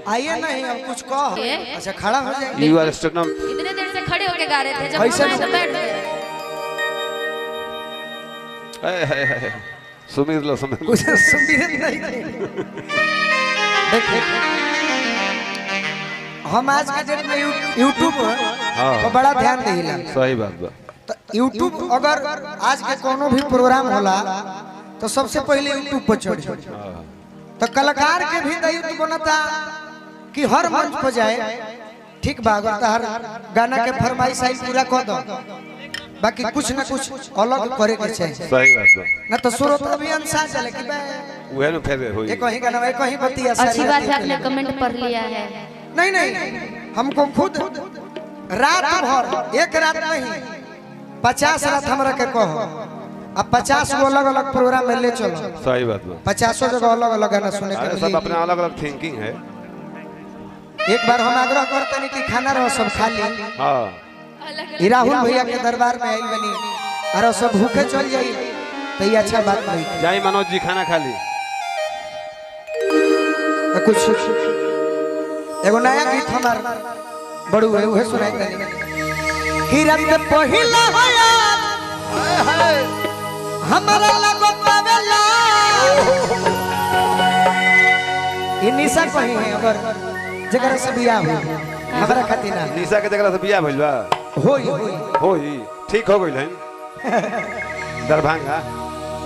आइए नहीं अब कुछ कहो। अच्छा खड़ा हो जाए। यू आर स्टोनम इतने देर से खड़े होके गा रहे थे जब ऐसे हम बैठ गए। सुमिर लो सुमिर कुछ सुमिर नहीं देखिए हम आज के डेट में यूट्यूब को बड़ा ध्यान देला। सही बात बा। तो यूट्यूब अगर आज के कोनो भी प्रोग्राम होला तो सबसे पहले यूट्यूब पर चढ़े। तो कलाकार के भी दायित्व बनता कि हर मंच पर जाए। ठीक बा अगर हर गाना के फरमाइश आई पूरा कर दो बाकी कुछ ना कुछ अलग करे के चाहिए। सही बात बा। ना तो श्रोता भी अंसार चले कि बे उहे न फेर होई। एक ही गाना एक ही बतिया। अच्छी बात है आपने कमेंट पढ़ लिया है। नहीं नहीं हमको खुद रात भर एक रात नहीं 50 रात हमरा के कहो। अब 50 गो अलग अलग प्रोग्राम में ले चलो। सही बात बा। 50 जगह अलग अलग गाना सुने के सब अपने अलग अलग थिंकिंग है। एक बार हम आग्रह करते नहीं कि खाना रहो सब खा ली। हां राहुल भैया के दरबार में आई बनी अरे सब भूखे चल जाई तो ये अच्छा बात नहीं। जाई मनोज जी खाना खा ली। कुछ एगो नया गीत हमार बड़ू है उहे सुनाई तनी। किरण के पहिला होया हमरा लगो पावेला ई निशा कहीं है अगर जगह से बियाह हो हमरा खातिर ना। निशा के जगह से बियाह भइल बा। होई ठीक हो गइल है। दरभंगा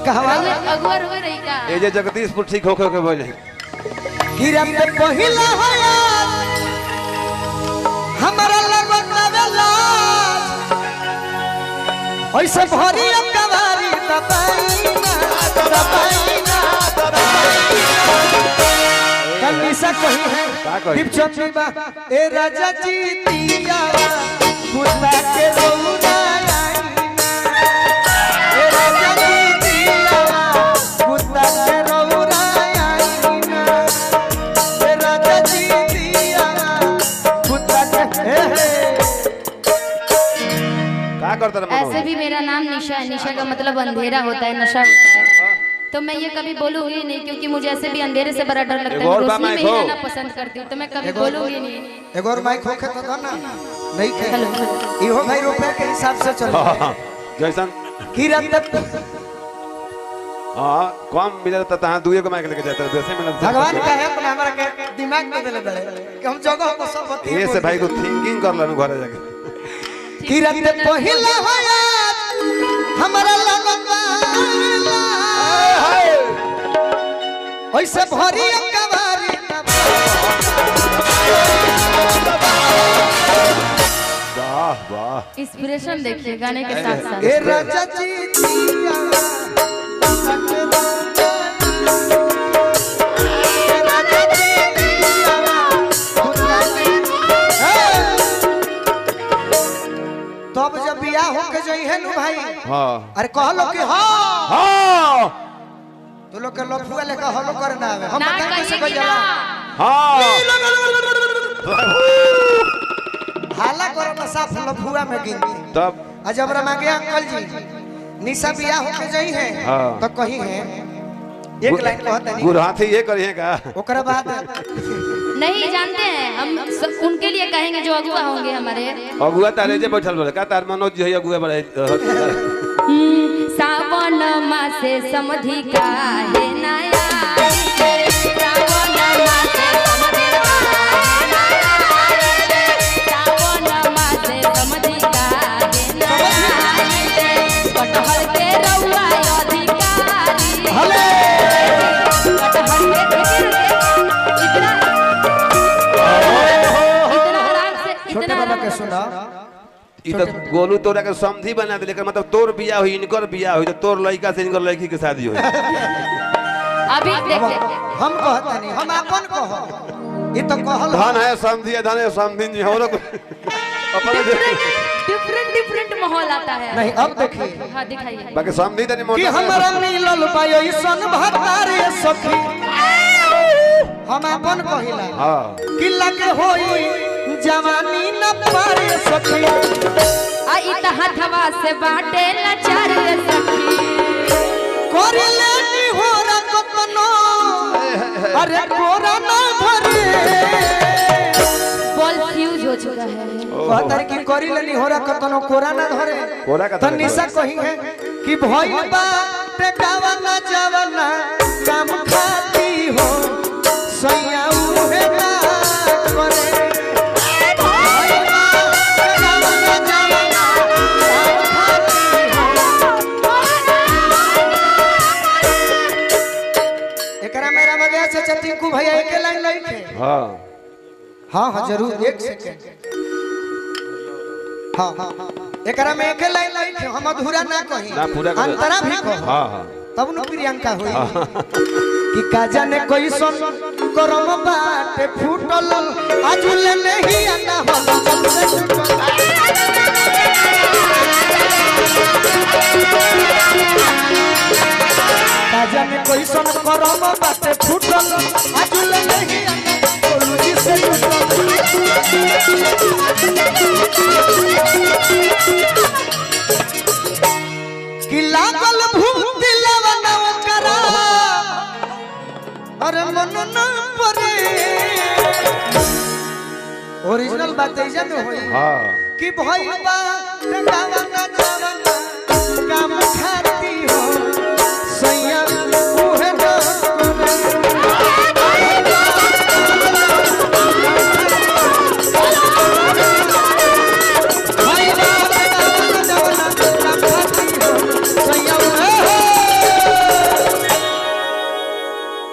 कहवा अगुआ हो रही का ए जे जगदीशपुर ठीक हो के भइल है। किरण के पहिला होया हमरा लगो पावेला ऐसे भरी कवारी दबाईना कनिसा कही है दीपचंदी बा ए राजा जी दिया खुदा के रौना ए राजा जी दिया खुदा के रौना ए राजा जी दिया खुदा के का करता रे ऐसे भी मेरा नाम निशा है। निशा का मतलब अंधेरा होता है, नशा होता है। तो मैं ये कभी बोलूंगी नहीं क्योंकि मुझे ऐसे भी अंधेरे से बड़ा डर लगता है। मैं रोशनी में ही रहना पसंद करती हूँ तो मैं कभी बोलूंगी नहीं। एक और माइक होके तो ना नहीं खे इहो भाई रुपए के हिसाब से चल जैसन किरण तक हां कम मिले त तहां दुए को माइक लेके जाता वैसे मिलत। भगवान का है अपना हमरा के दिमाग में देले बड़े कि हम जगह को सब बतिए। ये से भाई को थिंकिंग कर लानु घरे जाके। किरण ते पहिला होया हमरा लगन ऐसे भरी कवारी वाह वाह इंस्पिरेशन देखिए गाने के साथ साथ। ए राजा जी दिया तब जब बियाह होके जई है नु भाई। हां अरे कहलो कि हां हां तो लोग के लफुआ लेके हलो करना है हम ना बता कैसे कहिए कोई जाला हां हाला करो ना साफ लफुआ में गिनती। तब जब मांगे अंकल जी निशा बियाह होके जई है तो कही है एक लाइन कहत नहीं गुर हाथी ये करिएगा। ओकरा बाद नहीं जानते हैं हम उनके लिए कहेंगे जो अगुआ होंगे हमारे। अगुआ तारे जे बैठल बोले का तार मनोज जी है अगुआ बड़े। सावन मासे समधि का है नया सावन मासे समधि का है नया सावन मासे समधि का है नया कटहल के रउआ अधिकारी हले कटहल के इतना आराम से छोटे इतना बाबा के सुना ई तो गोलू तोरा के समधी बना दे लेकिन मतलब तोर बियाह हुई इनकर बियाह हुई तो तोर लड़का से इनकर लड़की के शादी हुई। अभी देखिए हम कहत नहीं हम अपन कहो ई तो कहल धन है समधी है धन है समधी जी हमरो अपन डिफरेंट माहौल आता है। नहीं अब देखिए हाँ दिखाइए। बाकी समधी तनी कि मोटा हमरा मिलल पायो ई सन भतारे सखी हम अपन कहिला हां कि लगे होई जवानी न पारे सखी आ इता हथवा से बाटे लाचार सखी करे लेनी हो रकतनो अरे कोरा ना धरे कहतर की करी लेनी होरा कतनो कोरा ना धरे कोरा का तो निशा कही है कि भइल बा टेकावना जवना काम खाती हो सैया उहे ना करे भइल बा टेकावना जवना काम खाती हो एकरा मेरा मगे से चतिंकू भैया एक लाइन लिखे हां हाँ जरूर एक सेकंड हाँ एकरा में एक लाइन लिखे हम अधूरा ना कही ना पूरा कर अंतरा भी कहो हां तब न प्रियंका होई कि का जाने कोई सन करम बाटे फूटल आजुले नहीं आना होला का जाने कोई सन करम बाटे फूटल आजुले नहीं आना बोलू जी से कि लागल भूत लवना करा अरे मन न परे ओरिजिनल बात है जब होई हां कि भइल बा टेकावना जवना काम खाती हो सैया उहे ना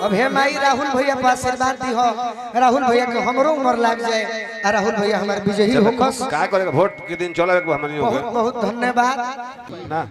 अब हे माई राहुल भैया पास आशीर्वाद दी हो राहुल भैया के हमरो उम्र लाग जाए आ राहुल भैया हमारे विजयी होकस का करेगा वोट के दिन चला हमनी हो बहुत बहुत धन्यवाद ना